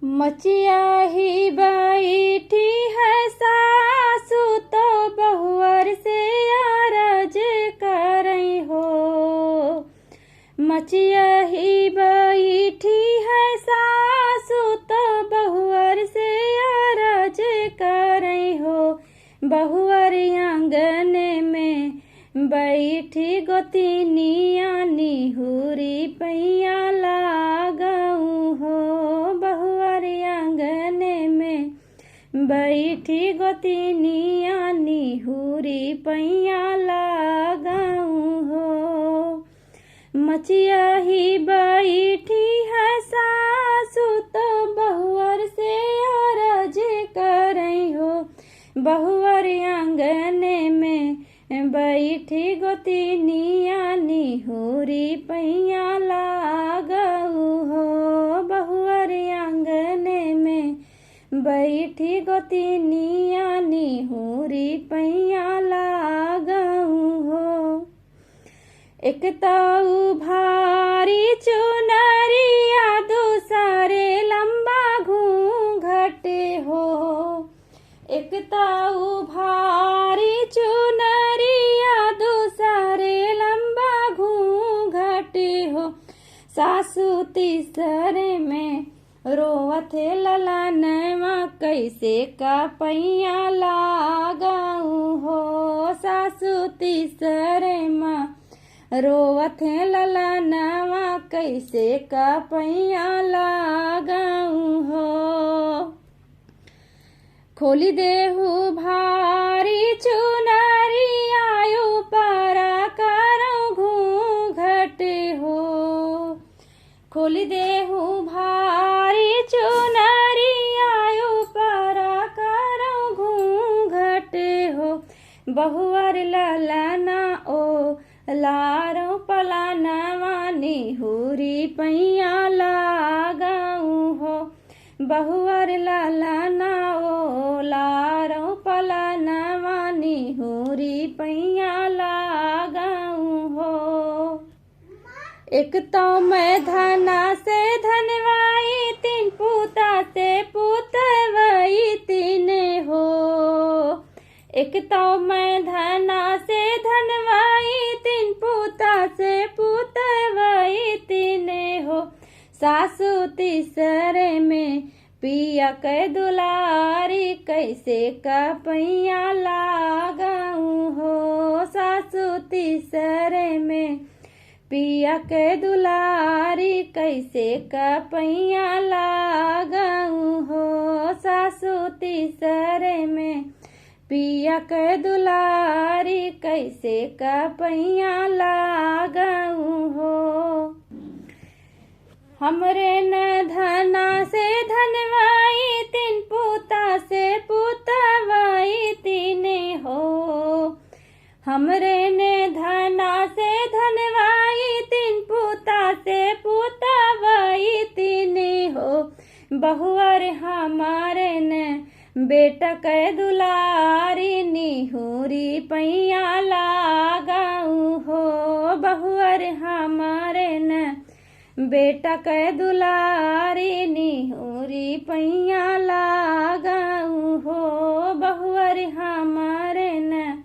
मचिया ही बैठी है सासु तो बहुअर से अरज करई हो। मचिया ही बैठी है सासु तो बहुअर से अरज करई हो। बहुअर आंगन में बैठी गोतिनिया निहुरी पैया लागऊ हो। बहुअर आंगन में बैठी गोतिनिया निहुरी पैया लागऊ हो। मचिया ही बैठी है सासु तो बहुअर से अरज करई हो। बहुअर आंगन में बैठी गोतिनिया निहुरी पैया लागऊ हो। बहुअर आंगन में बैठी गोतिनिया निहुरी पैया लागऊ हो। एक ताऊ भारी चुनरिया दूसरे लंबा घूंघट हो। एक ताऊ भारी चुनरिया दूसरे लंबा घूंघट हो। सासु तीसरे में रोवत ललनवा कैसे का पैया लागऊ हो। सासु तीसरे में रोवत ललनवा कैसे का पैया लागऊ हो। खोली देहु भारी चुनरिया ऊपरा करो घूंघट हो। खोली देहु भारी चुनरिया ऊपरा करो घूंघट हो। बहुअर ललना ओ लारो पलानवा निहुरी पैया लागऊ हो। बहुअर ललना ओ लारो पलानवा निहुरी पैया लागऊ हो। एक तो मैं धना से धनवाई तीन पूता से पूतवई तीन हो। एक तो मैं धना से धनवाई तीन पूता से पूतवई तीन हो। सासु तीसरे में पिया के दुलारी कैसे का पैया लागऊ हो। सासु तीसरे में पिया के दुलारी कैसे का पैया लागऊ हो। सासु तीसरे में पिया के दुलारी कैसे का पैया लागऊ हो। हमरे न धना से धनवाई तीन पूता से पूतवाई तीन हो। हमरे ने धना से धनवाई तीन पूता से पूतवाई तीन हो। बहुअर हमारे ने बेटा के दुलारी निहुरी पैया लागऊ हो। बहुअर हमारे न बेटा के दुलारी निहुरी पैया लागऊ हो। बहुअर हमारे न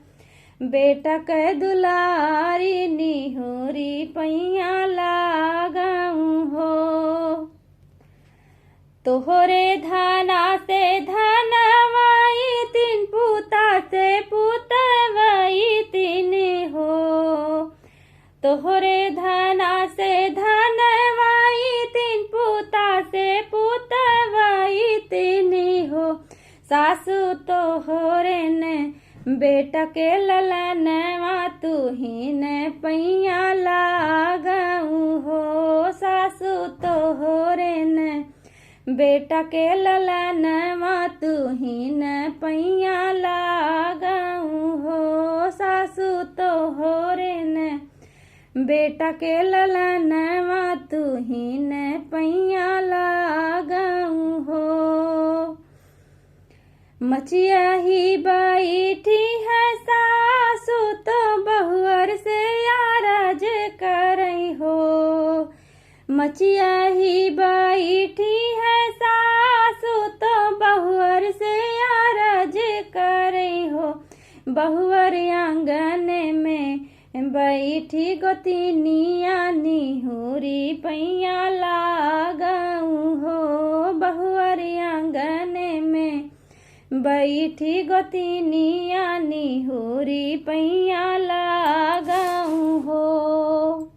बेटा के दुलारी निहुरी पैया लागऊ हो। तोहरे धना से धनवाई तीन पूता से पूतवई तीन हो। तोहरे धना से धनवाई तीन पूता से पूतवई तीन हो। सासु तोहरे ने बेटा के ललनवा तू ही न पैया लागऊ हो। सासु तोहरे ने बेटा के ललनवा तू ही न पैया लागऊ हो। सासु तोहरे ने बेटा के ललनवा तू ही न पैया लागऊ हो। मचिया ही बैठी है सासु तो बहुअर से अरज करई हो। मचिया ही बैठी है सा बहुअर आंगन में बैठी गोतिनिया निहुरी पैया लागऊ हो। बहुअर आंगन में बैठी गोतिनिया निहुरी पैया लागऊ हो।